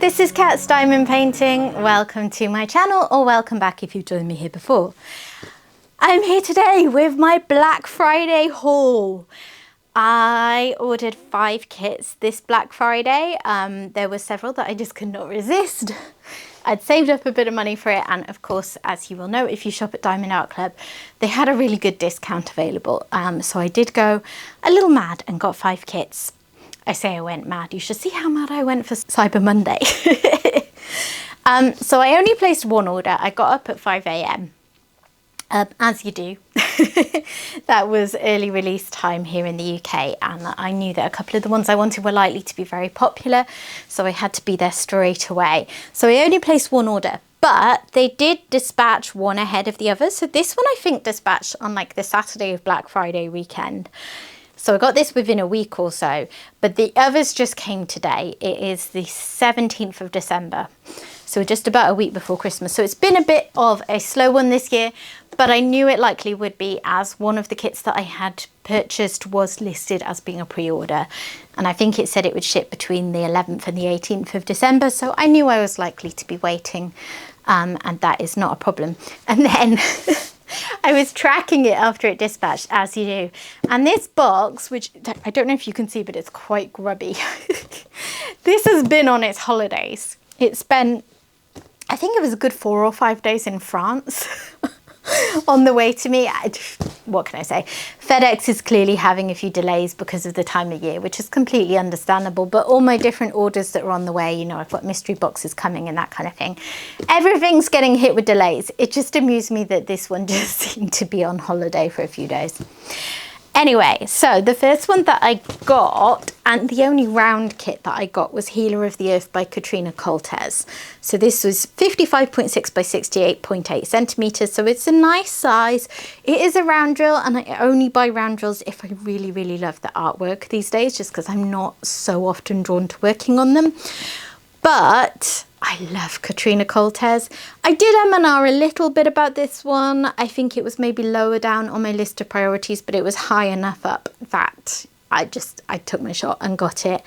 this is Cat's Diamond Painting. Welcome to my channel, or welcome back if you've joined me here before. I'm here today with my Black Friday haul. I ordered 5 kits this Black Friday. There were several that I just could not resist. I'd saved up a bit of money for it, and of course, as you will know, if you shop at Diamond Art Club, they had a really good discount available. So I did go a little mad and got 5 kits. I say I went mad. You should see how mad I went for Cyber Monday. So I only placed one order. I got up at 5 AM, as you do. That was early release time here in the UK, and I knew that a couple of the ones I wanted were likely to be very popular, so I had to be there straight away. So I only placed one order, but they did dispatch one ahead of the others. So this one I think dispatched on like the Saturday of Black Friday weekend. So I got this within a week or so, but the others just came today. It is the 17th of December. So just about a week before Christmas. So it's been a bit of a slow one this year, but I knew it likely would be, as one of the kits that I had purchased was listed as being a pre-order. And I think it said it would ship between the 11th and the 18th of December. So I knew I was likely to be waiting, and that is not a problem. And then I was tracking it after it dispatched, as you do. And this box, which I don't know if you can see, but it's quite grubby. This has been on its holidays. It spent, I think it was a good 4 or 5 days in France on the way to me. What can I say? FedEx is clearly having a few delays because of the time of year, which is completely understandable. But all my different orders that are on the way, you know, I've got mystery boxes coming and that kind of thing. Everything's getting hit with delays. It just amused me that this one just seemed to be on holiday for a few days. Anyway, so the first one that I got, and the only round kit that I got, was Healer of the Earth by Katrina Cortez. So this was 55.6 by 68.8 centimeters. So it's a nice size. It is a round drill, and I only buy round drills if I really, really love the artwork these days, just because I'm not so often drawn to working on them. But I love Katrina Cortez. I did M&R a little bit about this one. I think it was maybe lower down on my list of priorities, but it was high enough up that I took my shot and got it.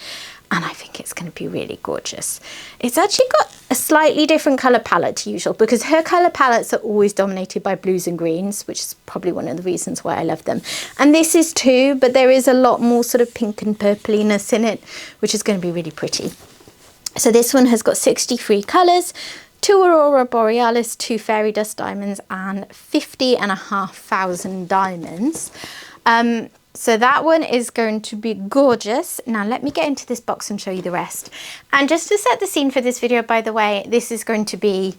And I think it's going to be really gorgeous. It's actually got a slightly different colour palette to usual, because her colour palettes are always dominated by blues and greens, which is probably one of the reasons why I love them. And this is too, but there is a lot more sort of pink and purpliness in it, which is going to be really pretty. So this one has got 63 colours, 2 Aurora Borealis, 2 Fairy Dust Diamonds, and 50,500 diamonds. So that one is going to be gorgeous. Now let me get into this box and show you the rest. And just to set the scene for this video, by the way, this is going to be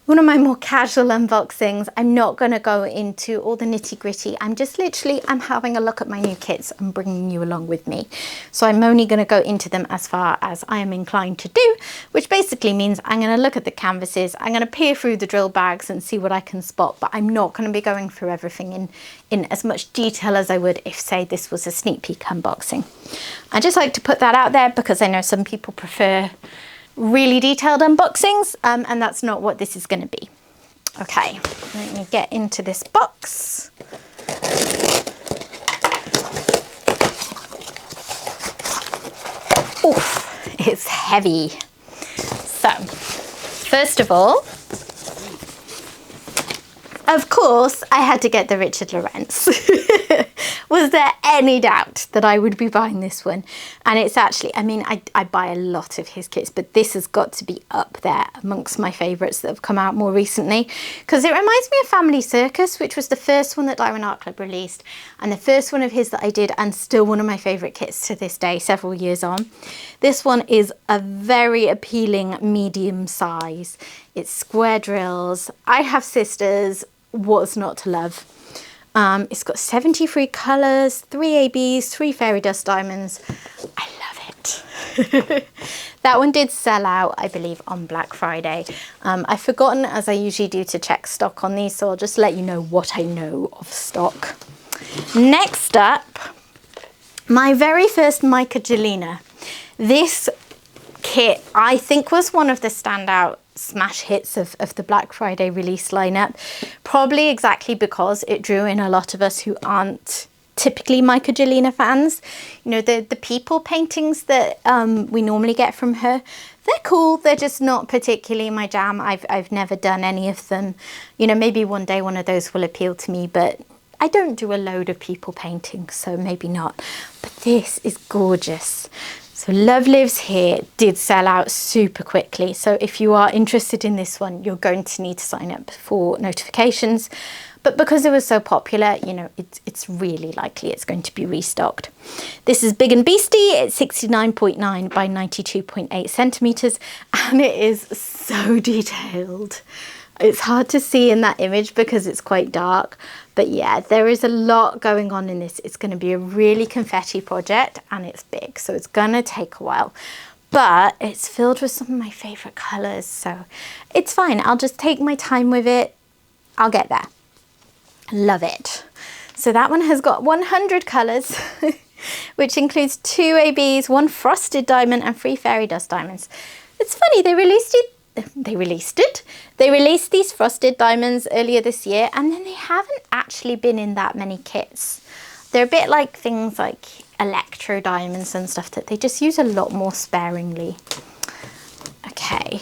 one of my more casual unboxings. I'm not going to go into all the nitty gritty. I'm just literally, I'm having a look at my new kits and bringing you along with me. So I'm only going to go into them as far as I am inclined to do, which basically means I'm going to look at the canvases, I'm going to peer through the drill bags and see what I can spot, but I'm not going to be going through everything in as much detail as I would if, say, this was a sneak peek unboxing. I just like to put that out there because I know some people prefer really detailed unboxings, and that's not what this is going to be. Okay, let me get into this box. Oof, it's heavy. So, first of all, of course, I had to get the Richard Lorenz. Was there any doubt that I would be buying this one? And it's actually, I mean, I buy a lot of his kits, but this has got to be up there amongst my favourites that have come out more recently, because it reminds me of Family Circus, which was the first one that Diamond Art Club released, and the first one of his that I did, and still one of my favourite kits to this day, several years on. This one is a very appealing medium size. It's square drills. I have sisters. What's not to love? It's got 73 colours, 3 ABs, 3 Fairy Dust Diamonds. I love it. That one did sell out, I believe, on Black Friday. I've forgotten, as I usually do, to check stock on these, so I'll just let you know what I know of stock. Next up, my very first Mica Gelina. This kit, I think, was one of the standout smash hits of the Black Friday release lineup, probably exactly because it drew in a lot of us who aren't typically Michelangelo fans. You know, the people paintings that we normally get from her, they're cool. They're just not particularly my jam. I've never done any of them. You know, maybe one day one of those will appeal to me, but I don't do a load of people paintings, so maybe not. But this is gorgeous. So Love Lives Here did sell out super quickly. So if you are interested in this one, you're going to need to sign up for notifications. But because it was so popular, you know, it's really likely it's going to be restocked. This is Big and Beastie. It's 69.9 by 92.8 centimeters, and it is so detailed. It's hard to see in that image because it's quite dark, but yeah, there is a lot going on in this. It's going to be a really confetti project, and it's big, so it's going to take a while. But it's filled with some of my favorite colors, so it's fine. I'll just take my time with it. I'll get there. Love it. So that one has got 100 colors, which includes 2 ABs, 1 frosted diamond, and 3 fairy dust diamonds. It's funny, they released these frosted diamonds earlier this year, and then they haven't actually been in that many kits. They're a bit like things like electro diamonds and stuff that they just use a lot more sparingly. Okay.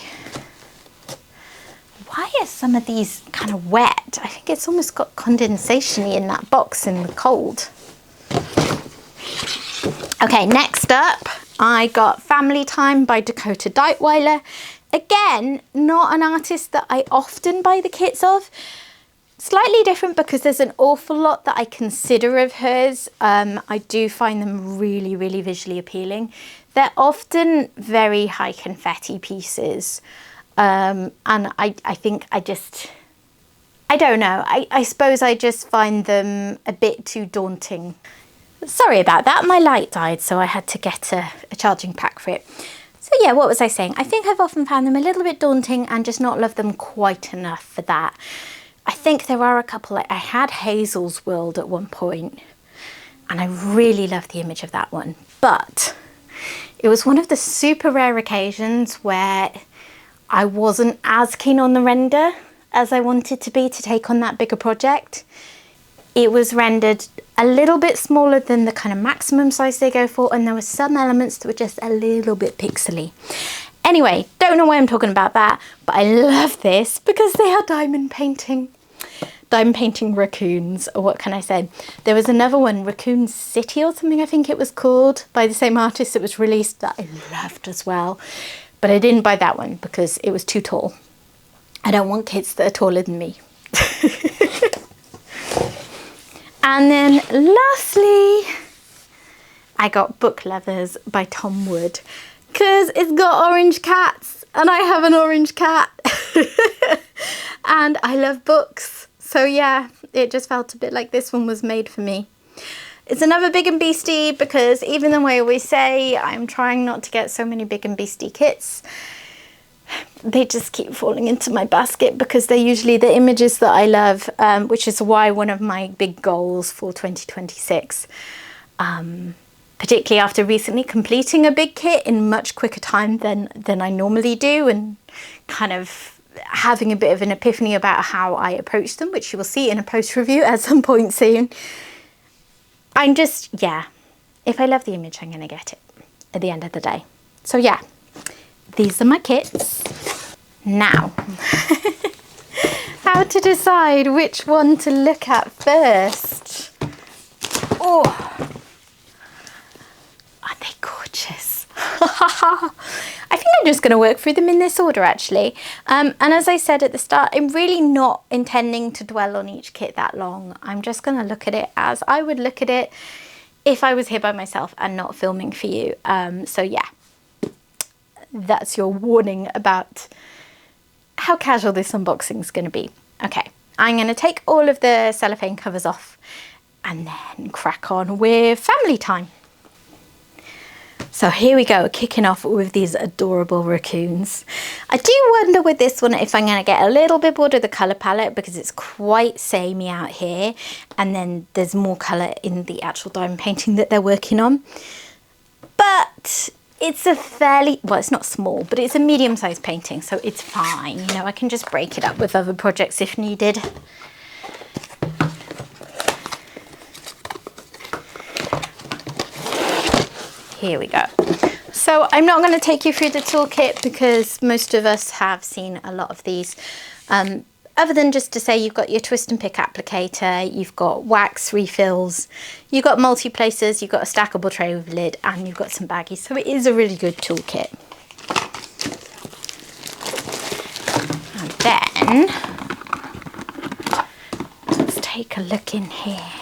Why are some of these kind of wet? I think it's almost got condensation in that box in the cold. Okay, next up, I got Family Time by Dakota Deitweiler. Again, not an artist that I often buy the kits of. Slightly different because there's an awful lot that I consider of hers. I do find them really, really visually appealing. They're often very high confetti pieces. And I think I don't know. I suppose I just find them a bit too daunting. Sorry about that. My light died, so I had to get a charging pack for it. So yeah, what was I saying? I think I've often found them a little bit daunting and just not loved them quite enough for that. I think there are a couple. I had Hazel's World at one point, and I really loved the image of that one. But it was one of the super rare occasions where I wasn't as keen on the render as I wanted to be to take on that bigger project. It was rendered a little bit smaller than the kind of maximum size they go for, and there were some elements that were just a little bit pixely. Anyway, don't know why I'm talking about that, but I love this because they are diamond painting raccoons, or what can I say? There was another one, Raccoon City or something I think it was called, by the same artist that was released, that I loved as well. But I didn't buy that one because it was too tall. I don't want kids that are taller than me. And then lastly, I got Book Lovers by Tom Wood because it's got orange cats and I have an orange cat. And I love books. So yeah, it just felt a bit like this one was made for me. It's another Big and Beastie because even though I always say I'm trying not to get so many Big and Beastie kits, they just keep falling into my basket because they're usually the images that I love, which is why one of my big goals for 2026, particularly after recently completing a big kit in much quicker time than I normally do, and kind of having a bit of an epiphany about how I approach them, which you will see in a post review at some point soon. I'm just, yeah, if I love the image, I'm going to get it at the end of the day. So yeah, these are my kits. Now, how to decide which one to look at first. Oh, aren't they gorgeous? I think I'm just going to work through them in this order actually. And as I said at the start, I'm really not intending to dwell on each kit that long. I'm just going to look at it as I would look at it if I was here by myself and not filming for you. So yeah, that's your warning about how casual this unboxing is going to be. Okay, I'm going to take all of the cellophane covers off and then crack on with Family Time. So here we go, kicking off with these adorable raccoons. I do wonder with this one if I'm going to get a little bit bored of the colour palette because it's quite samey out here, and then there's more colour in the actual diamond painting that they're working on. But it's a fairly, well, it's not small, but it's a medium-sized painting, so it's fine. You know, I can just break it up with other projects if needed. here we go. So I'm not going to take you through the toolkit because most of us have seen a lot of these. Other than just to say you've got your twist and pick applicator, you've got wax refills, you've got multi-placers, you've got a stackable tray with a lid, and you've got some baggies. So it is a really good toolkit. And then let's take a look in here.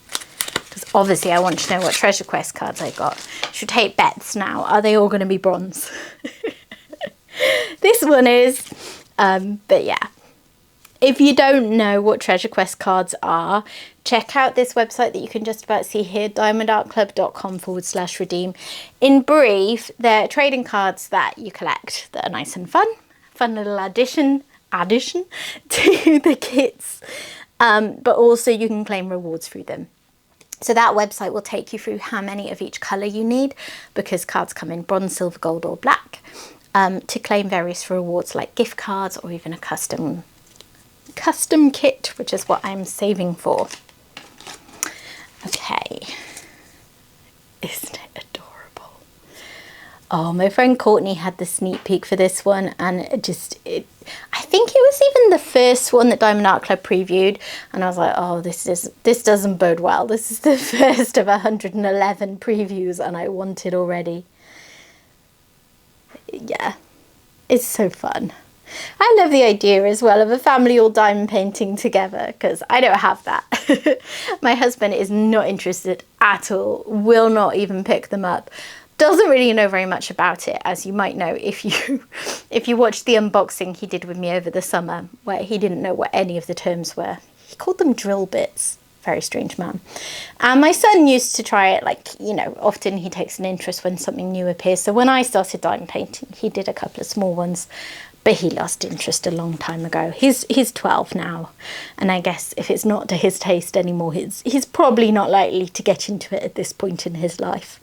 Because obviously I want to know what Treasure Quest cards I got. Should take bets now. Are they all going to be bronze? This one is, but yeah. If you don't know what Treasure Quest cards are, check out this website that you can just about see here, diamondartclub.com/redeem. In brief, they're trading cards that you collect that are nice and fun little addition to the kits, but also you can claim rewards through them. So that website will take you through how many of each colour you need, because cards come in bronze, silver, gold or black, to claim various rewards like gift cards or even a custom kit, which is what I'm saving for. Okay, isn't it adorable? Oh, my friend Courtney had the sneak peek for this one, and I think it was even the first one that Diamond Art Club previewed, and I was like, oh, this doesn't bode well. This is the first of 111 previews and I want it already. Yeah, it's so fun. I love the idea as well of a family all diamond painting together, because I don't have that. My husband is not interested at all, will not even pick them up, doesn't really know very much about it, as you might know if you watched the unboxing he did with me over the summer, where he didn't know what any of the terms were. He called them drill bits. Very strange man. And my son used to try it, like, you know, often he takes an interest when something new appears. So when I started diamond painting, he did a couple of small ones, but he lost interest a long time ago. He's 12 now, and I guess if it's not to his taste anymore, he's probably not likely to get into it at this point in his life.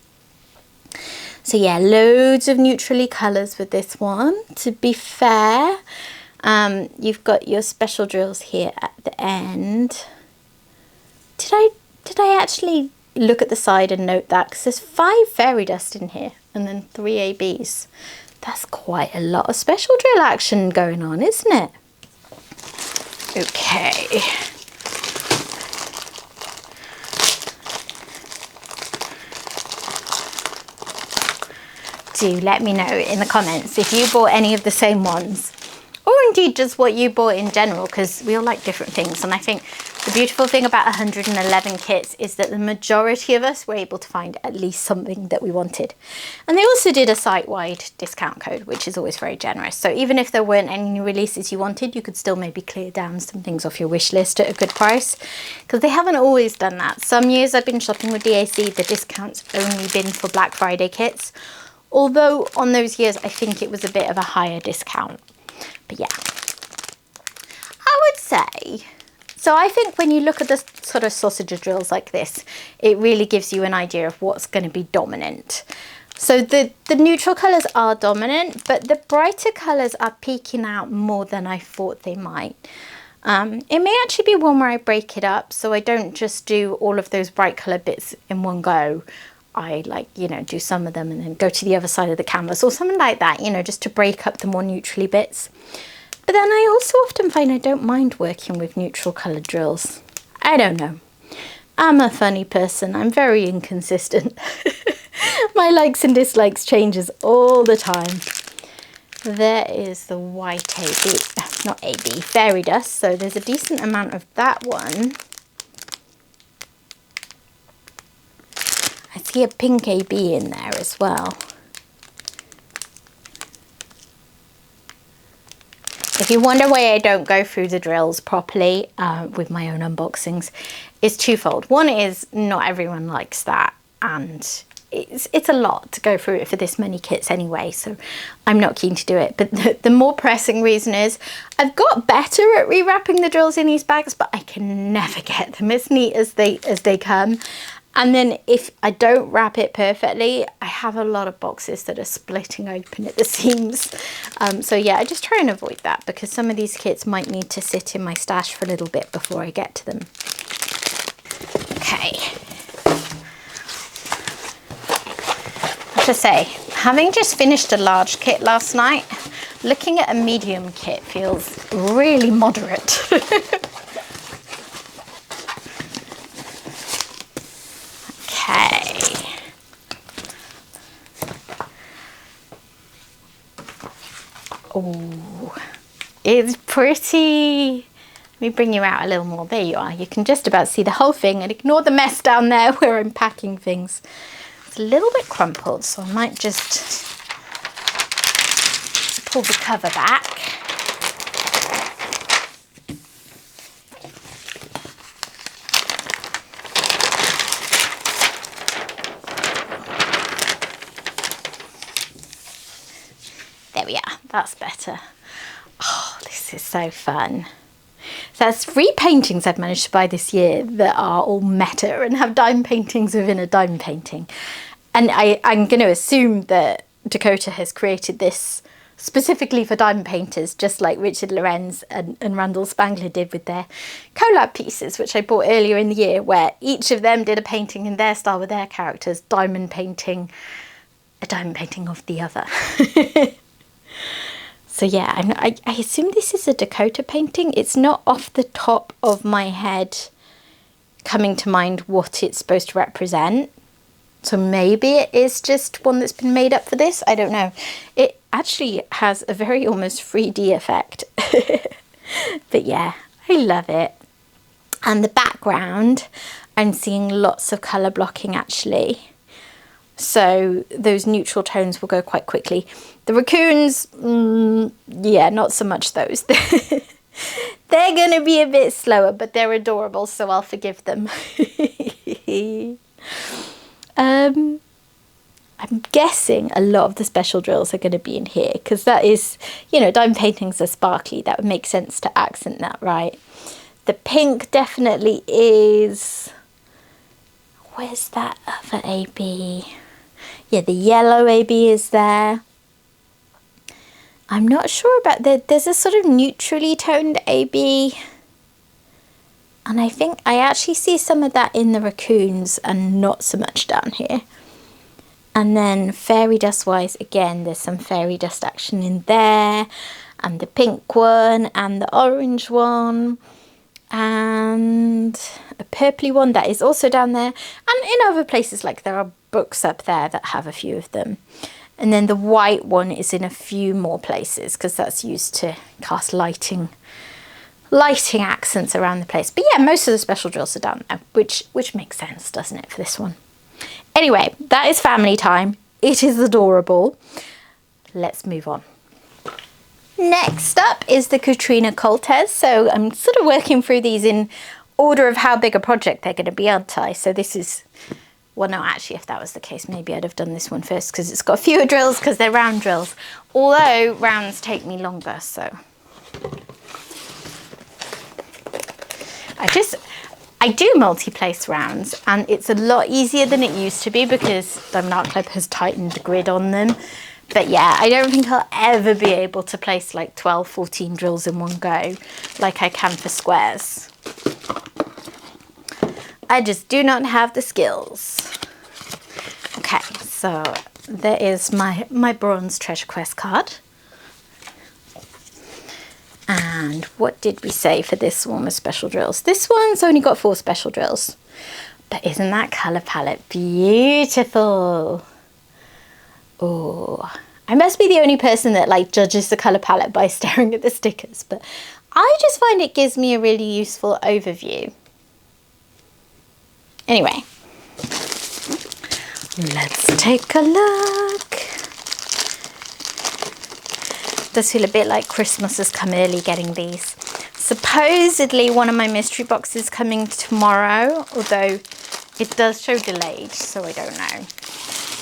So yeah, loads of neutrally colours with this one. To be fair, you've got your special drills here at the end. Did I actually look at the side and note that? Because there's 5 fairy dust in here and then 3 ABs. That's quite a lot of special drill action going on, isn't it? Okay. Do let me know in the comments if you bought any of the same ones, or indeed just what you bought in general, because we all like different things. And I think the beautiful thing about 111 kits is that the majority of us were able to find at least something that we wanted. And they also did a site-wide discount code, which is always very generous. So even if there weren't any new releases you wanted, you could still maybe clear down some things off your wish list at a good price, because they haven't always done that. Some years I've been shopping with DAC, the discounts only been for Black Friday kits. Although on those years, I think it was a bit of a higher discount. But yeah, I would say, so I think when you look at the sort of sausager drills like this, it really gives you an idea of what's going to be dominant. So the neutral colours are dominant, but the brighter colours are peeking out more than I thought they might. It may actually be one where I break it up, so I don't just do all of those bright colour bits in one go. I like, you know, do some of them and then go to the other side of the canvas or something like that, you know, just to break up the more neutrally bits. But then I also often find I don't mind working with neutral coloured drills. I don't know. I'm a funny person. I'm very inconsistent. My likes and dislikes changes all the time. There is the white AB, not AB, fairy dust. So there's a decent amount of that one. I see a pink AB in there as well. If you wonder why I don't go through the drills properly with my own unboxings, it's twofold. One is not everyone likes that, and it's a lot to go through it for this many kits anyway, so I'm not keen to do it. But the more pressing reason is I've got better at rewrapping the drills in these bags, but I can never get them as neat as they come. And then if I don't wrap it perfectly, I have a lot of boxes that are splitting open at the seams. So yeah, I just try and avoid that, because some of these kits might need to sit in my stash for a little bit before I get to them. Okay. have to say, having just finished a large kit last night, looking at a medium kit feels really moderate. Okay. Oh, it's pretty. Let me bring you out a little more. There you are. You can just about see the whole thing, and ignore the mess down there where I'm packing things. It's a little bit crumpled, so I might just pull the cover back. There we are. That's better. Oh, this is so fun. So that's 3 paintings I've managed to buy this year that are all meta and have diamond paintings within a diamond painting. And I'm going to assume that Dakota has created this specifically for diamond painters, just like Richard Lorenz and Randall Spangler did with their collab pieces, which I bought earlier in the year, where each of them did a painting in their style with their characters, diamond painting, a diamond painting of the other. So yeah, I assume this is a Dakota painting. It's not off the top of my head coming to mind what it's supposed to represent. So maybe it is just one that's been made up for this. I don't know. It actually has a very almost 3D effect. But yeah, I love it. And the background, I'm seeing lots of colour blocking actually. So those neutral tones will go quite quickly. The raccoons, yeah, not so much those. They're going to be a bit slower, but they're adorable, so I'll forgive them. I'm guessing a lot of the special drills are going to be in here, because that is, you know, diamond paintings are sparkly. That would make sense to accent that, right? The pink definitely is... Where's that other AB? Yeah, the yellow AB is there. I'm not sure about there's a sort of neutrally toned AB. And I think I actually see some of that in the raccoons and not so much down here. And then fairy dust wise, again, there's some fairy dust action in there. And the pink one and the orange one. And a purpley one that is also down there. And in other places, like there are books up there that have a few of them. And then the white one is in a few more places because that's used to cast lighting accents around the place. But yeah, most of the special drills are down there, which makes sense, doesn't it, for this one? Anyway, that is family time. It is adorable. Let's move on. Next up is the Katrina Coltes. So I'm sort of working through these in order of how big a project they're going to be, aren't I? So this is... Well, no, actually, if that was the case, maybe I'd have done this one first because it's got fewer drills because they're round drills. Although rounds take me longer, so... I do multi-place rounds and it's a lot easier than it used to be because Diamond Art Club has tightened the grid on them. But yeah, I don't think I'll ever be able to place like 12, 14 drills in one go like I can for squares. I just do not have the skills. Okay, so there is my bronze treasure quest card. And what did we say for this one with special drills? This one's only got 4 special drills. But isn't that colour palette beautiful? Oh, I must be the only person that like judges the colour palette by staring at the stickers. But I just find it gives me a really useful overview. Anyway, let's take a look. Does feel a bit like Christmas has come early getting these. Supposedly one of my mystery boxes coming tomorrow, although it does show delayed, so I don't know.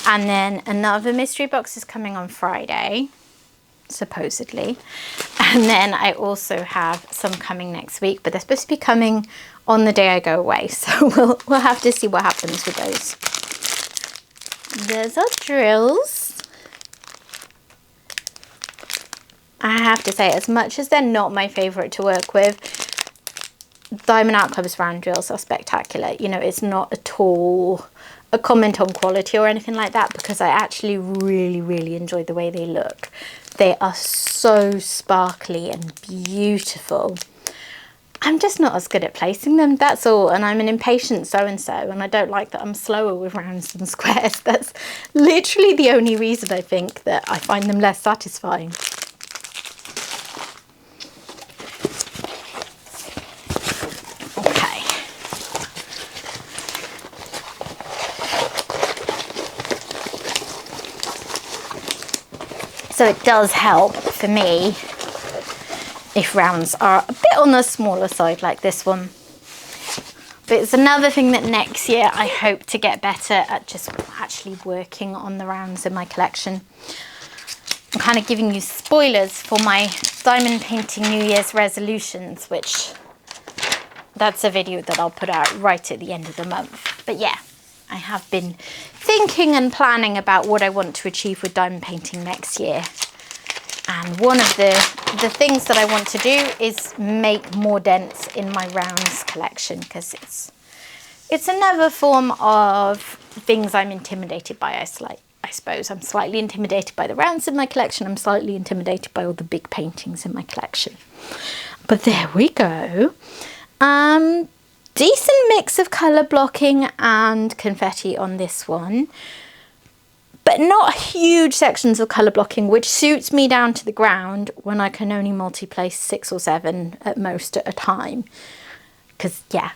And then another mystery box is coming on Friday, supposedly. And then I also have some coming next week, but they're supposed to be coming on the day I go away. So we'll have to see what happens with those. There's our drills. I have to say, as much as they're not my favourite to work with, Diamond Art Club's round drills are spectacular. You know, it's not at all a comment on quality or anything like that, because I actually really enjoy the way they look. They are so sparkly and beautiful. I'm just not as good at placing them, that's all, and I'm an impatient so-and-so, and I don't like that I'm slower with rounds than squares. That's literally the only reason I think that I find them less satisfying. Okay. So it does help for me if rounds are a bit on the smaller side like this one. But it's another thing that next year I hope to get better at, just actually working on the rounds in my collection. I'm kind of giving you spoilers for my diamond painting New Year's resolutions, which that's a video that I'll put out right at the end of the month. But yeah, I have been thinking and planning about what I want to achieve with diamond painting next year. And one of the things that I want to do is make more dents in my rounds collection, because it's another form of things I'm intimidated by. I suppose I'm slightly intimidated by the rounds in my collection. I'm slightly intimidated by all the big paintings in my collection. But there we go. Decent mix of colour blocking and confetti on this one, but not huge sections of colour blocking, which suits me down to the ground when I can only multi-place 6 or 7 at most at a time. Because, yeah,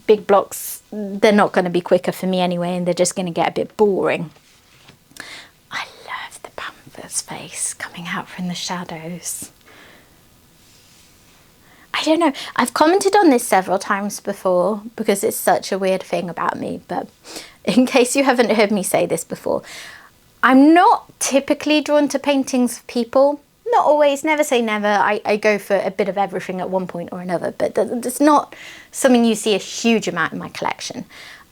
big blocks, they're not going to be quicker for me anyway, and they're just going to get a bit boring. I love the panther's face coming out from the shadows. I don't know, I've commented on this several times before because it's such a weird thing about me, but in case you haven't heard me say this before, I'm not typically drawn to paintings of people. Not always, never say never. I go for a bit of everything at one point or another, but it's not something you see a huge amount in my collection.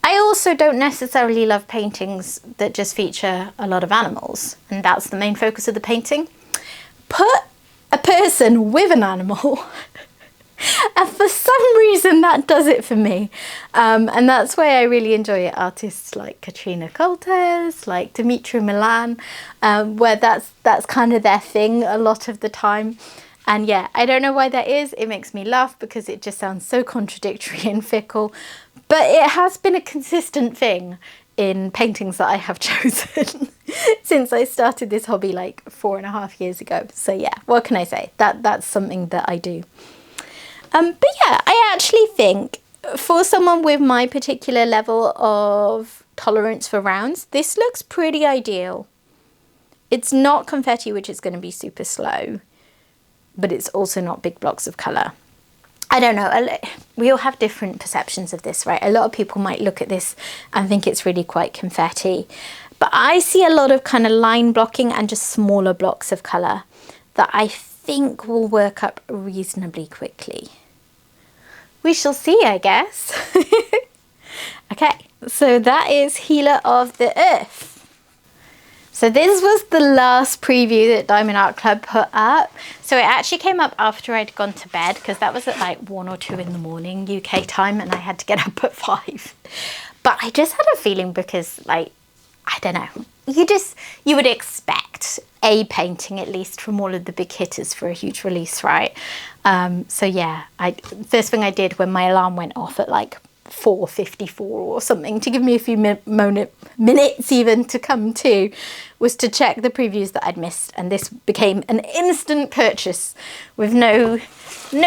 I also don't necessarily love paintings that just feature a lot of animals, and that's the main focus of the painting. Put a person with an animal and for some reason that does it for me, and that's why I really enjoy artists like Katrina Coltes, like Dimitri Milan, where that's kind of their thing a lot of the time. And yeah, I don't know why that is. It makes me laugh because it just sounds so contradictory and fickle, but it has been a consistent thing in paintings that I have chosen since I started this hobby like 4.5 years ago. So yeah, what can I say? That's something that I do. But yeah, I actually think for someone with my particular level of tolerance for rounds, this looks pretty ideal. It's not confetti, which is going to be super slow, but it's also not big blocks of colour. I don't know, we all have different perceptions of this, right? A lot of people might look at this and think it's really quite confetti, but I see a lot of kind of line blocking and just smaller blocks of colour that I think will work up reasonably quickly. We shall see, I guess. Okay, so that is Healer of the Earth. So this was the last preview that Diamond Art Club put up. So it actually came up after I'd gone to bed, because that was at like 1 or 2 in the morning UK time, and I had to get up at 5. But I just had a feeling because, like, I don't know, you would expect a painting at least from all of the big hitters for a huge release, right? So yeah, first thing I did when my alarm went off at like 4:54 or something to give me a few minutes even to come to, was to check the previews that I'd missed, and this became an instant purchase with no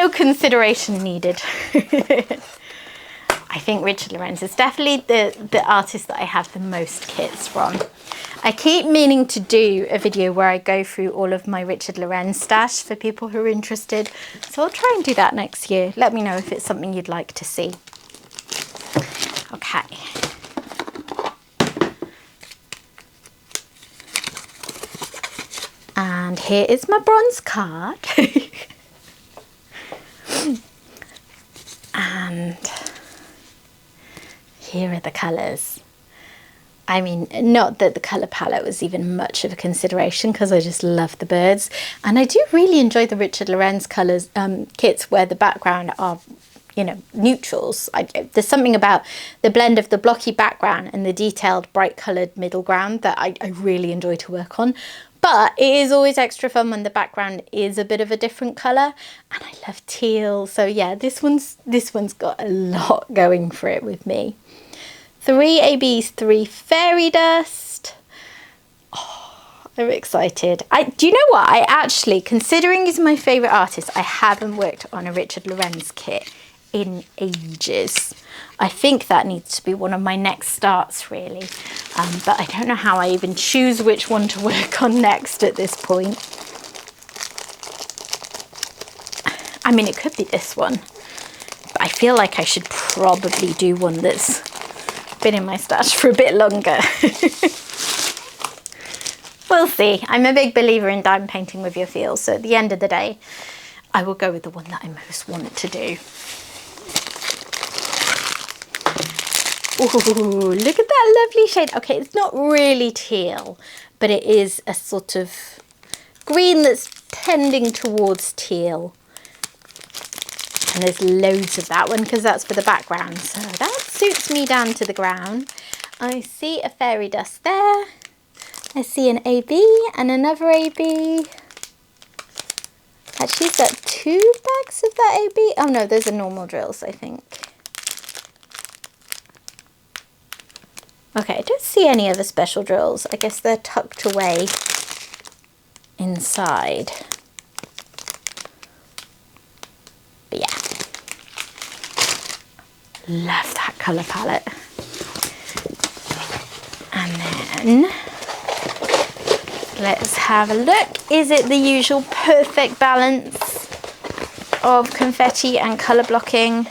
consideration needed. I think Richard Lorenz is definitely the artist that I have the most kits from. I keep meaning to do a video where I go through all of my Richard Lorenz stash for people who are interested, so I'll try and do that next year. Let me know if it's something you'd like to see. Okay. And here is my bronze card. And here are the colours. I mean, not that the colour palette was even much of a consideration, because I just love the birds. And I do really enjoy the Richard Lorenz colours kits where the background are, you know, neutrals. There's something about the blend of the blocky background and the detailed bright coloured middle ground that I really enjoy to work on. But it is always extra fun when the background is a bit of a different colour, and I love teal. So yeah, this one's got a lot going for it with me. 3 ABs, 3 fairy dust. Oh, I'm excited. Do you know what? I actually, considering he's my favourite artist, I haven't worked on a Richard Lorenz kit in ages. I think that needs to be one of my next starts, really. But I don't know how I even choose which one to work on next at this point. I mean, it could be this one, but I feel like I should probably do one that's been in my stash for a bit longer. We'll see. I'm a big believer in diamond painting with your feels, so at the end of the day, I will go with the one that I most want to do. Ooh, look at that lovely shade. Okay, it's not really teal, but it is a sort of green that's tending towards teal. And there's loads of that one because that's for the background. So that suits me down to the ground. I see a fairy dust there. I see an AB and another AB. Actually, is that 2 bags of that AB? Oh no, those are normal drills, I think. Okay, I don't see any other special drills. I guess they're tucked away inside. But yeah. Love that colour palette. And then let's have a look. Is it the usual perfect balance of confetti and colour blocking?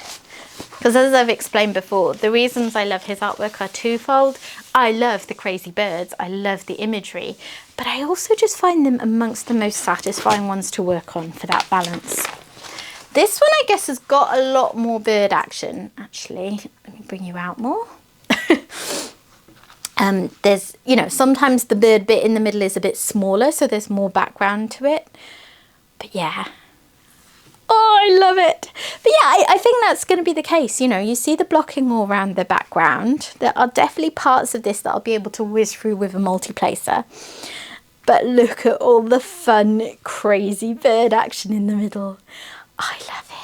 Because as I've explained before, the reasons I love his artwork are twofold. I love the crazy birds, I love the imagery, but I also just find them amongst the most satisfying ones to work on for that balance. This one, I guess, has got a lot more bird action, actually. Let me bring you out more. There's, you know, sometimes the bird bit in the middle is a bit smaller, so there's more background to it. But yeah. Oh, I love it. But yeah, I think that's going to be the case. You know, you see the blocking all around the background. There are definitely parts of this that I'll be able to whiz through with a multiplacer. But look at all the fun, crazy bird action in the middle. I love it.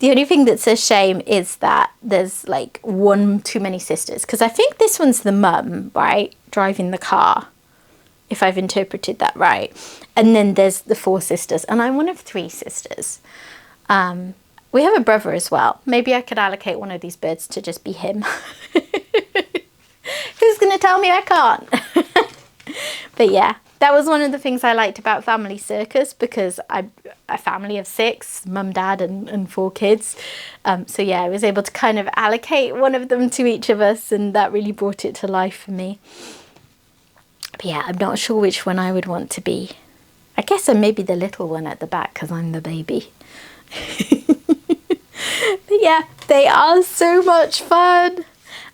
The only thing that's a shame is that there's like one too many sisters. Because I think this one's the mum, right? Driving the car, if I've interpreted that right. And then there's the 4 sisters, and I'm one of 3 sisters. We have a brother as well. Maybe I could allocate one of these birds to just be him. Who's going to tell me I can't? But yeah, that was one of the things I liked about Family Circus, because I'm a family of 6, mum, dad and 4 kids. So yeah, I was able to kind of allocate one of them to each of us, and that really brought it to life for me. But yeah, I'm not sure which one I would want to be. I guess I'm maybe the little one at the back because I'm the baby. But yeah, they are so much fun.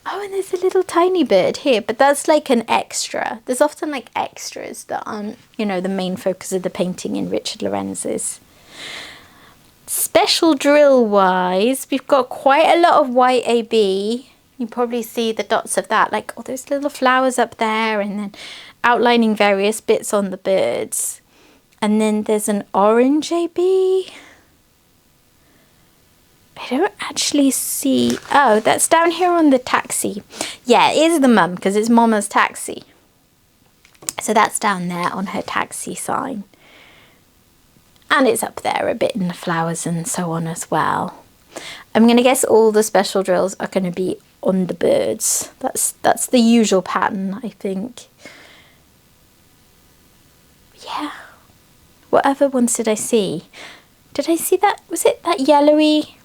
Oh, and there's a little tiny bird here, but that's like an extra. There's often like extras that aren't, you know, the main focus of the painting in Richard Lorenz's. Special drill wise, we've got quite a lot of white AB. You probably see the dots of that, like all those little flowers up there, and then outlining various bits on the birds. And then there's an orange AB. I don't actually see... Oh, that's down here on the taxi. Yeah, it is the mum, because it's Mama's taxi. So that's down there on her taxi sign. And it's up there a bit in the flowers and so on as well. I'm going to guess all the special drills are going to be on the birds. That's the usual pattern, I think. Yeah. What other ones did I see? Did I see that? Was it that yellowy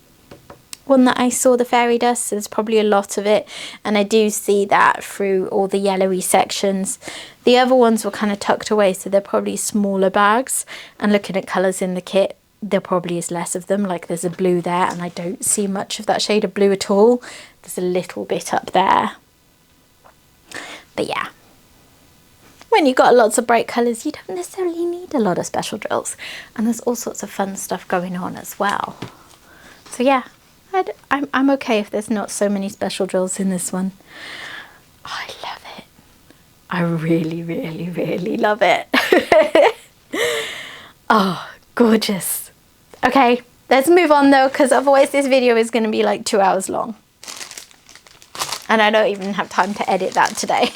one that I saw, the fairy dust? There's probably a lot of it. And I do see that through all the yellowy sections. The other ones were kind of tucked away, so they're probably smaller bags. And looking at colours in the kit, there probably is less of them. Like there's a blue there, and I don't see much of that shade of blue at all. There's a little bit up there. But yeah. When you've got lots of bright colours, you don't necessarily need a lot of special drills. And there's all sorts of fun stuff going on as well. So yeah, I'm okay if there's not so many special drills in this one. I love it. I really, really, really love it. Oh, gorgeous. Okay, let's move on though, because otherwise this video is going to be like 2 hours long. And I don't even have time to edit that today.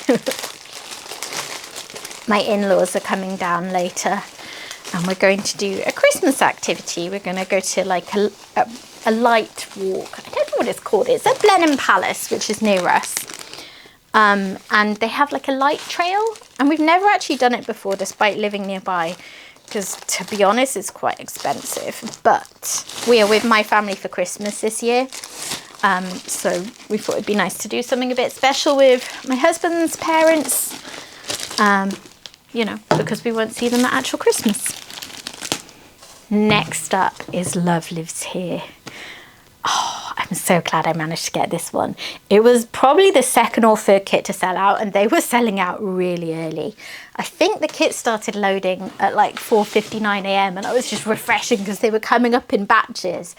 My in-laws are coming down later and we're going to do a Christmas activity. We're going to go to like a light walk. I don't know what it's called. It's at Blenheim Palace, which is near us. And they have like a light trail. And we've never actually done it before, despite living nearby. Because to be honest, it's quite expensive. But we are with my family for Christmas this year. So we thought it'd be nice to do something a bit special with my husband's parents. You know, because we won't see them at actual Christmas. Next up is Love Lives Here. Oh, I'm so glad I managed to get this one. It was probably the second or third kit to sell out, and they were selling out really early. I think the kit started loading at like 4:59 a.m. and I was just refreshing because they were coming up in batches.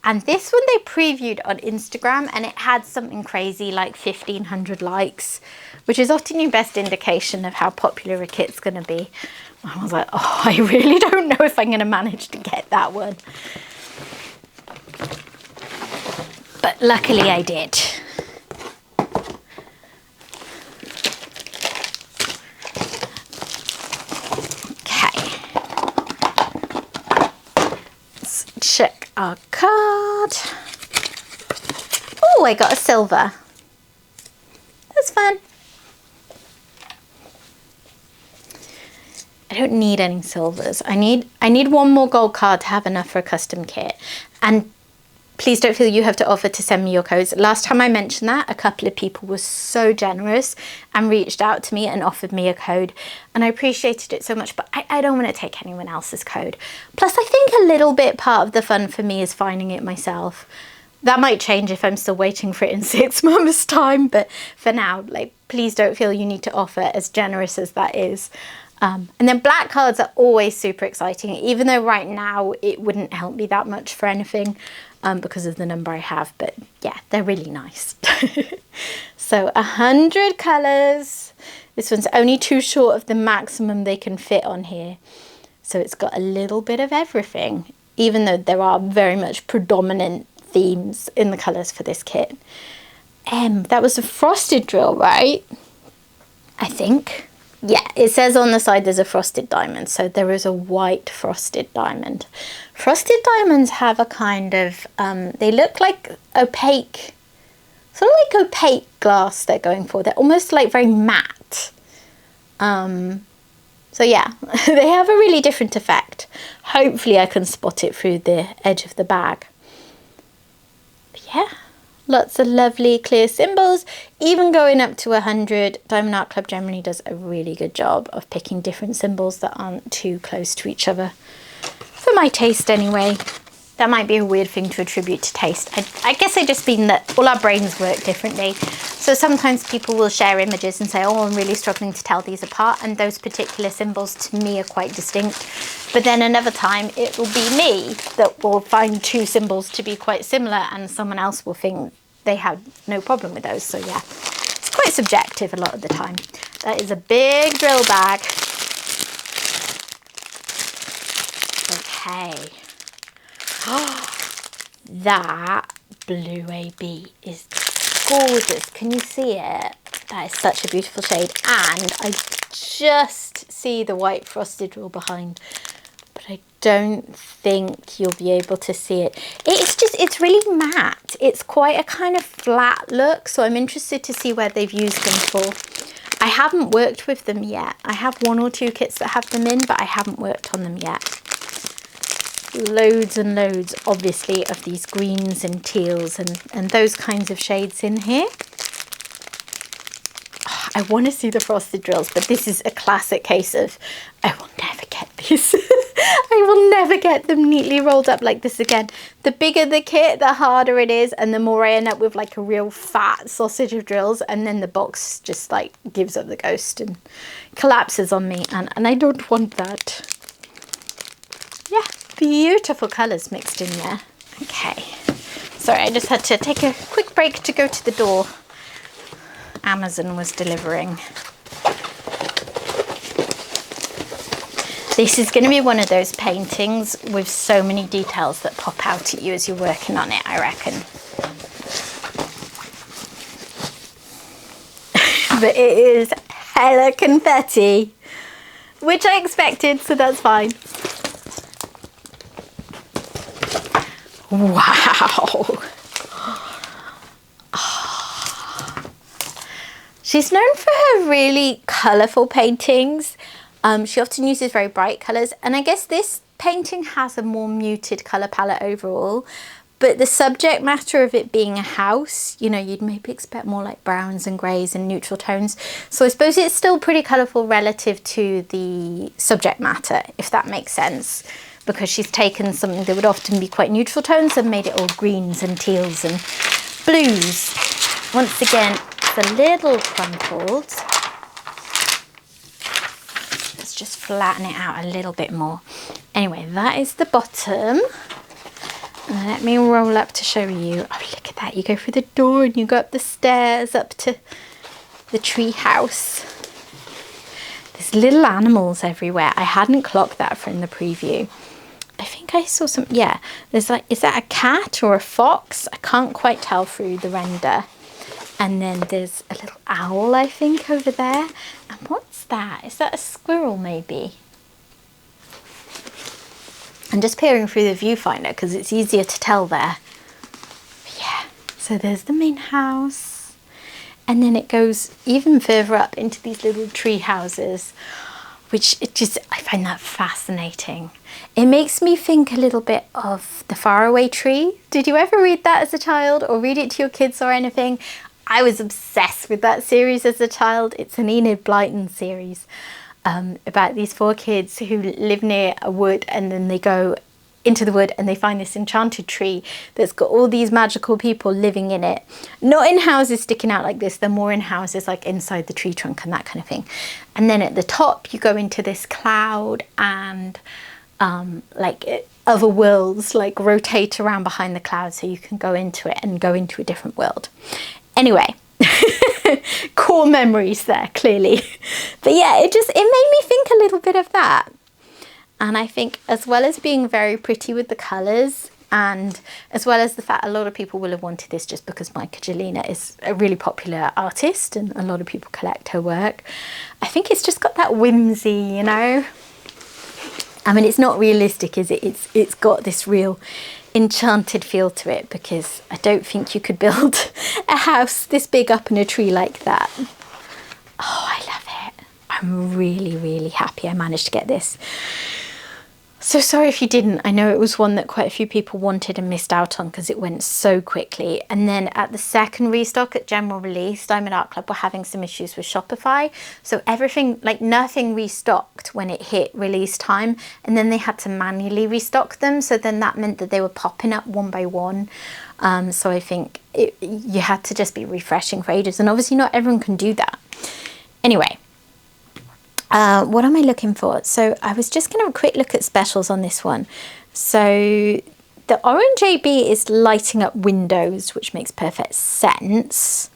And this one they previewed on Instagram and it had something crazy like 1,500 likes, which is often your best indication of how popular a kit's going to be. I was like, oh, I really don't know if I'm going to manage to get that one. But luckily I did. Okay. Let's check our card. Oh, I got a silver. That's fun. I don't need any silvers. I need one more gold card to have enough for a custom kit. And please don't feel you have to offer to send me your codes. Last time I mentioned that, a couple of people were so generous and reached out to me and offered me a code. And I appreciated it so much, but I don't want to take anyone else's code. Plus, I think a little bit part of the fun for me is finding it myself. That might change if I'm still waiting for it in 6 months' time. But for now, like, please don't feel you need to offer, as generous as that is. And then black cards are always super exciting, even though right now it wouldn't help me that much for anything because of the number I have. But yeah, they're really nice. So 100 colours. This one's only too short of the maximum they can fit on here. So it's got a little bit of everything, even though there are very much predominant themes in the colours for this kit. That was a frosted drill, right? I think. Yeah, it says on the side there's a frosted diamond, so there is a white frosted diamond. Frosted diamonds have a kind of, they look like opaque, sort of like opaque glass they're going for. They're almost like very matte. So yeah, they have a really different effect. Hopefully I can spot it through the edge of the bag. But yeah. Lots of lovely clear symbols. Even going up to 100, Diamond Art Club generally does a really good job of picking different symbols that aren't too close to each other. For my taste anyway. That might be a weird thing to attribute to taste. I guess I just mean that all our brains work differently. So sometimes people will share images and say, oh, I'm really struggling to tell these apart. And those particular symbols to me are quite distinct. But then another time it will be me that will find two symbols to be quite similar and someone else will think they have no problem with those. So yeah, it's quite subjective a lot of the time. That is a big drill bag. Okay. That blue AB is gorgeous. Can you see it? That is such a beautiful shade. And I just see the white frosted drill behind, but I don't think you'll be able to see it. It's really matte. It's quite a kind of flat look. So I'm interested to see where they've used them for. I haven't worked with them yet. I have 1 or 2 kits that have them in, but I haven't worked on them yet. Loads and loads, obviously, of these greens and teals and those kinds of shades in here. Oh, I want to see the frosted drills, but this is a classic case of I will never get these. I will never get them neatly rolled up like this again. The bigger the kit, the harder it is, and the more I end up with like a real fat sausage of drills, and then the box just like gives up the ghost and collapses on me, and I don't want that. Yeah. Beautiful colours mixed in there. Okay, Sorry, I just had to take a quick break to go to the door. Amazon was delivering. This is going to be one of those paintings with so many details that pop out at you as you're working on it, I reckon. But it is hella confetti, which I expected, so that's fine. Wow. She's known for her really colourful paintings. She often uses very bright colours, and I guess this painting has a more muted colour palette overall, but the subject matter of it being a house, you know, you'd maybe expect more like browns and greys and neutral tones. So I suppose it's still pretty colourful relative to the subject matter, if that makes sense, because she's taken something that would often be quite neutral tones and made it all greens and teals and blues. Once again, it's a little crumpled. Let's just flatten it out a little bit more. Anyway, that is the bottom. And let me roll up to show you. Oh, look at that. You go through the door and you go up the stairs up to the tree house. There's little animals everywhere. I hadn't clocked that from the preview. I think I saw some, yeah. There's like, is that a cat or a fox? I can't quite tell through the render. And then there's a little owl, I think, over there. And what's that? Is that a squirrel, maybe? I'm just peering through the viewfinder because it's easier to tell there. But yeah, so there's the main house. And then it goes even further up into these little tree houses, which I find that fascinating. It makes me think a little bit of The Faraway Tree. Did you ever read that as a child or read it to your kids or anything? I was obsessed with that series as a child. It's an Enid Blyton series about these 4 kids who live near a wood, and then they go into the wood and they find this enchanted tree that's got all these magical people living in it. Not in houses sticking out like this, they're more in houses like inside the tree trunk and that kind of thing. And then at the top you go into this cloud, and other worlds like rotate around behind the cloud so you can go into it and go into a different world. Anyway, core memories there, clearly. But yeah, it made me think a little bit of that. And I think as well as being very pretty with the colours, and as well as the fact a lot of people will have wanted this just because Michaelina is a really popular artist and a lot of people collect her work, I think it's just got that whimsy, you know? I mean, it's not realistic, is it? It's got this real enchanted feel to it, because I don't think you could build a house this big up in a tree like that. Oh, I love it. I'm really, really happy I managed to get this. So sorry if you didn't. I know it was one that quite a few people wanted and missed out on because it went so quickly. And then at the second restock at general release, Diamond Art Club were having some issues with Shopify. So everything, like nothing restocked when it hit release time. And then they had to manually restock them. So then that meant that they were popping up one by one. So I think you had to just be refreshing for ages. And obviously not everyone can do that. Anyway. What am I looking for? So I was just going to have a quick look at specials on this one. So the orange AB is lighting up windows, which makes perfect sense.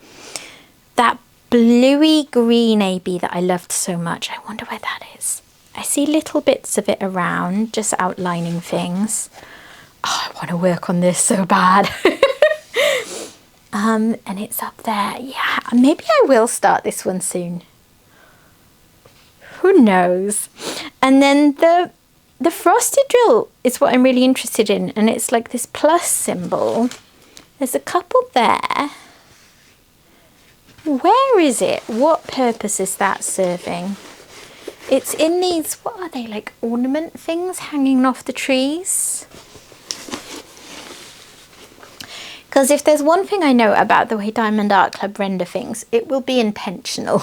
That bluey green AB that I loved so much, I wonder where that is. I see little bits of it around, just outlining things. Oh, I want to work on this so bad. And it's up there. Yeah, maybe I will start this one soon. Who knows? And then the frosted drill is what I'm really interested in, and it's like this plus symbol. There's a couple there. Where is it? What purpose is that serving? It's in these, what are they, like ornament things hanging off the trees? Because if there's one thing I know about the way Diamond Art Club render things, it will be intentional.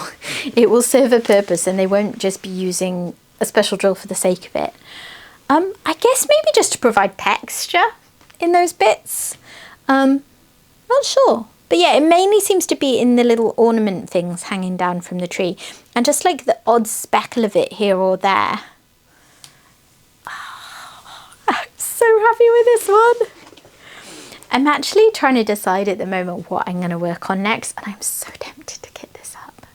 It will serve a purpose, and they won't just be using a special drill for the sake of it. I guess maybe just to provide texture in those bits. Not sure. But yeah, it mainly seems to be in the little ornament things hanging down from the tree. And just like the odd speckle of it here or there. Oh, I'm so happy with this one. I'm actually trying to decide at the moment what I'm going to work on next, and I'm so tempted to get this up.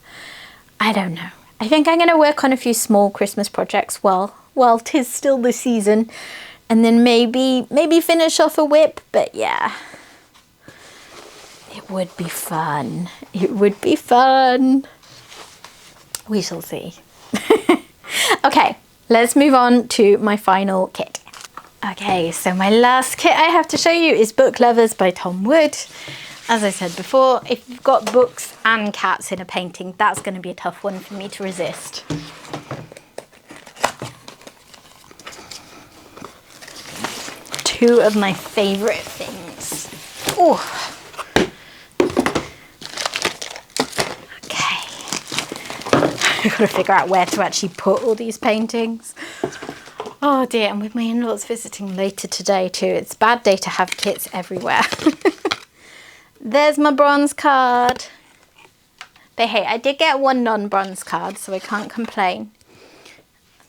I don't know. I think I'm going to work on a few small Christmas projects while 'tis still the season, and then maybe finish off a whip. But yeah, it would be fun. It would be fun. We shall see. Okay, let's move on to my final kit. Okay, so my last kit I have to show you is Book Lovers by Tom Wood. As I said before, if you've got books and cats in a painting, that's going to be a tough one for me to resist. Two of my favourite things. Oh. Okay. I've got to figure out where to actually put all these paintings. Oh dear, and with my in-laws visiting later today too, it's a bad day to have kits everywhere. There's my bronze card. But hey, I did get one non-bronze card, so I can't complain.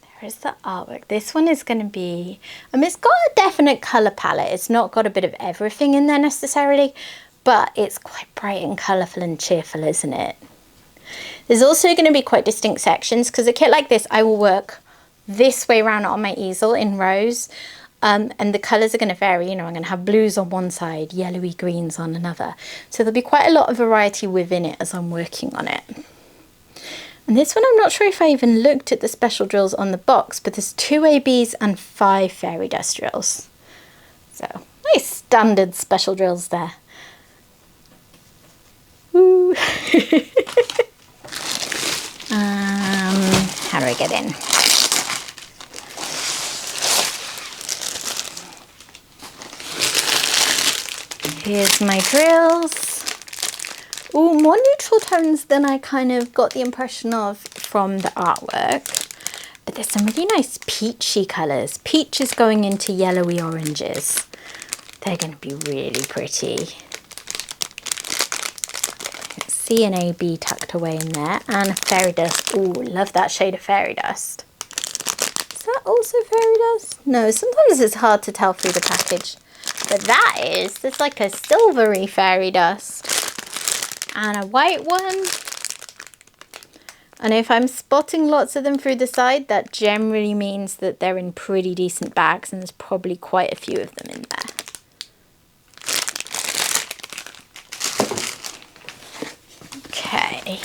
There is the artwork. This one is going to be, it's got a definite colour palette. It's not got a bit of everything in there necessarily, but it's quite bright and colourful and cheerful, isn't it? There's also going to be quite distinct sections, because a kit like this, I will work this way around on my easel in rows, and the colours are going to vary. You know, I'm going to have blues on one side, yellowy greens on another, so there'll be quite a lot of variety within it as I'm working on it. And this one, I'm not sure if I even looked at the special drills on the box, but there's 2 ABs and 5 fairy dust drills, so nice standard special drills there. Woo. How do I get in? Here's my drills. Oh, more neutral tones than I kind of got the impression of from the artwork. But there's some really nice peachy colours. Peach is going into yellowy oranges. They're going to be really pretty. See an AB tucked away in there. And a fairy dust. Oh, love that shade of fairy dust. Is that also fairy dust? No, sometimes it's hard to tell through the package. But that is, there's like a silvery fairy dust. And a white one. And if I'm spotting lots of them through the side, that generally means that they're in pretty decent bags, and there's probably quite a few of them in there. Okay.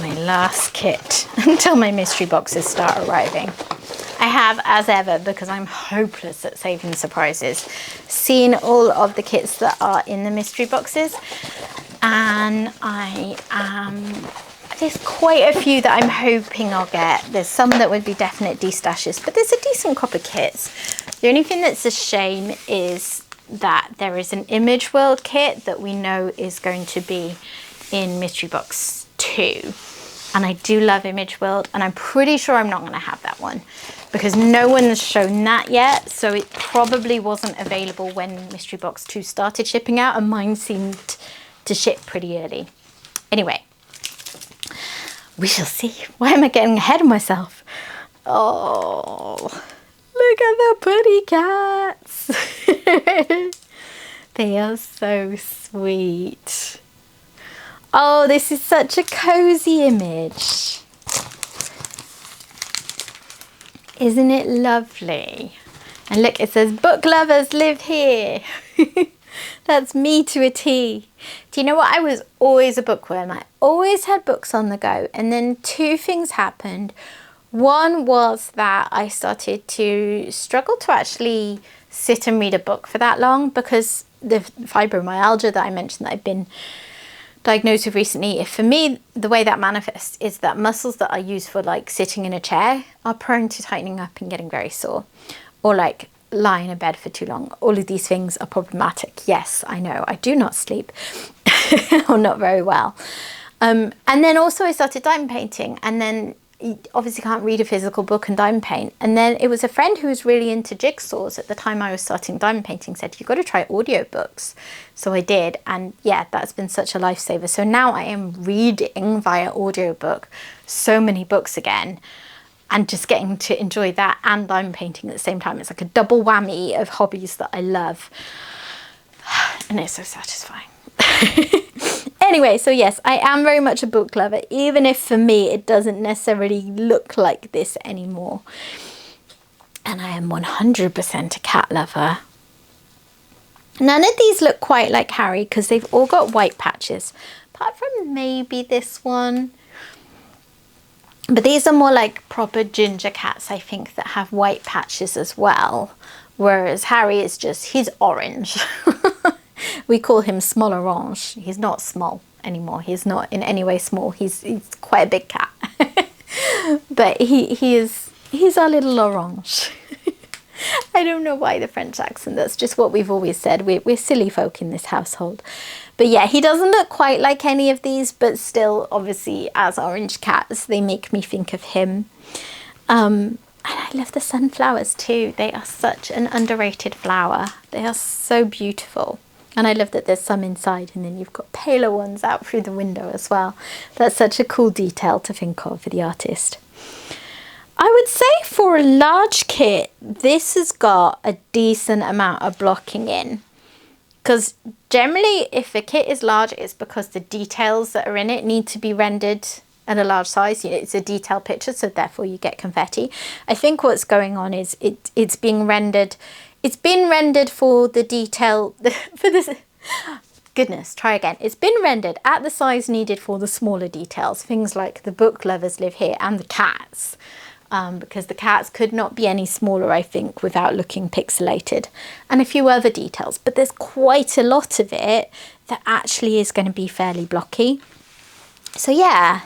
My last kit until my mystery boxes start arriving. I have, as ever, because I'm hopeless at saving surprises, seen all of the kits that are in the mystery boxes, and there's quite a few that I'm hoping I'll get. There's some that would be definite destashes, but there's a decent crop of kits. The only thing that's a shame is that there is an Image World kit that we know is going to be in mystery box 2. And I do love Image World, and I'm pretty sure I'm not going to have that one because no one has shown that yet, so it probably wasn't available when Mystery Box 2 started shipping out, and mine seemed to ship pretty early. Anyway, we shall see. Why am I getting ahead of myself? Oh, look at the putty cats. They are so sweet. Oh, this is such a cozy image. Isn't it lovely? And look, it says, book lovers live here. That's me to a T. Do you know what? I was always a bookworm. I always had books on the go. And then 2 things happened. One was that I started to struggle to actually sit and read a book for that long because the fibromyalgia that I mentioned that I've been diagnosed with recently, for me, the way that manifests is that muscles that are used for like sitting in a chair are prone to tightening up and getting very sore, or like lying in bed for too long. All of these things are problematic. Yes, I know, I do not sleep or not very well. And then also I started diamond painting, and then you obviously can't read a physical book and diamond paint. And then it was a friend who was really into jigsaws at the time I was starting diamond painting said, you've got to try audiobooks. So I did, and yeah, that's been such a lifesaver. So now I am reading via audiobook so many books again. and just getting to enjoy that and diamond painting at the same time. It's like a double whammy of hobbies that I love. And it's so satisfying. Anyway, so yes, I am very much a book lover, even if for me it doesn't necessarily look like this anymore. And I am 100% a cat lover. None of these look quite like Harry because they've all got white patches, apart from maybe this one. But these are more like proper ginger cats, I think, that have white patches as well. Whereas Harry is just, he's orange. We call him small orange. He's not small anymore. He's not in any way small. He's quite a big cat. But he's our little orange. I don't know why the French accent. That's just what we've always said. We're silly folk in this household. But yeah, he doesn't look quite like any of these, but still, obviously, as orange cats, they make me think of him. And I love the sunflowers too. They are such an underrated flower. They are so beautiful. And I love that there's some inside and then you've got paler ones out through the window as well. That's such a cool detail to think of for the artist. I would say for a large kit, this has got a decent amount of blocking in. Because generally, if a kit is large, it's because the details that are in it need to be rendered at a large size. It's a detailed picture, so therefore you get confetti. I think what's going on is it's being rendered. It's been rendered for the detail, for this, goodness, try again. It's been rendered at the size needed for the smaller details. Things like the book lovers live here and the cats. Because the cats could not be any smaller, I think, without looking pixelated, and a few other details. But there's quite a lot of it that actually is going to be fairly blocky. So yeah,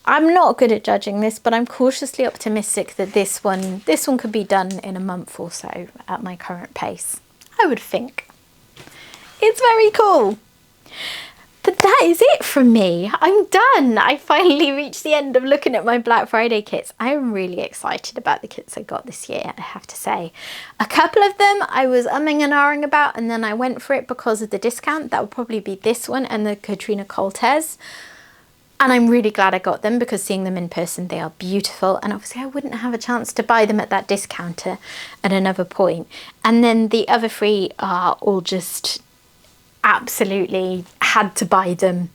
I'm not good at judging this, but I'm cautiously optimistic that this one could be done in a month or so at my current pace. I would think. It's very cool. But that is it from me. I'm done. I finally reached the end of looking at my Black Friday kits. I'm really excited about the kits I got this year, I have to say. A couple of them I was umming and ahhing about, and then I went for it because of the discount. That would probably be this one and the Katrina Coltes. And I'm really glad I got them because seeing them in person, they are beautiful. And obviously I wouldn't have a chance to buy them at that discounter at another point. And then the other three are all just absolutely had to buy them.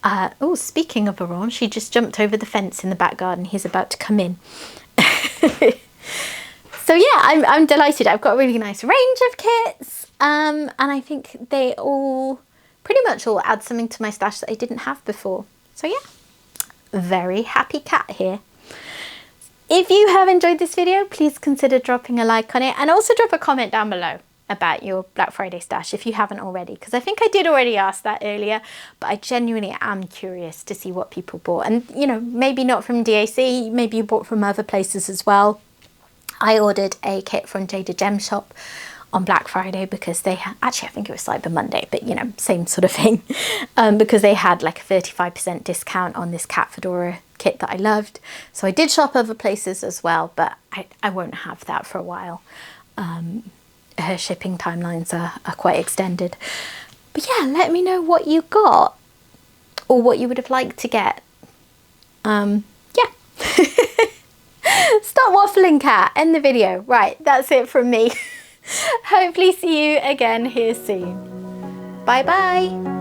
Oh, speaking of Orange, she just jumped over the fence in the back garden. He's about to come in. So yeah, I'm delighted. I've got a really nice range of kits. And I think they all pretty much all add something to my stash that I didn't have before. So yeah, very happy cat here. If you have enjoyed this video, please consider dropping a like on it and also drop a comment down below about your Black Friday stash if you haven't already, because I think I did already ask that earlier, but I genuinely am curious to see what people bought. And you know, maybe not from DAC, maybe you bought from other places as well. I ordered a kit from Jada Gem Shop on Black Friday because they had, actually I think it was Cyber Monday, but you know, same sort of thing, because they had like a 35% discount on this cat fedora kit that I loved. So I did shop other places as well, but I won't have that for a while. Her shipping timelines are quite extended. But yeah, let me know what you got or what you would have liked to get. Yeah. Stop waffling, cat. End the video. Right, that's it from me. Hopefully see you again here soon. Bye bye.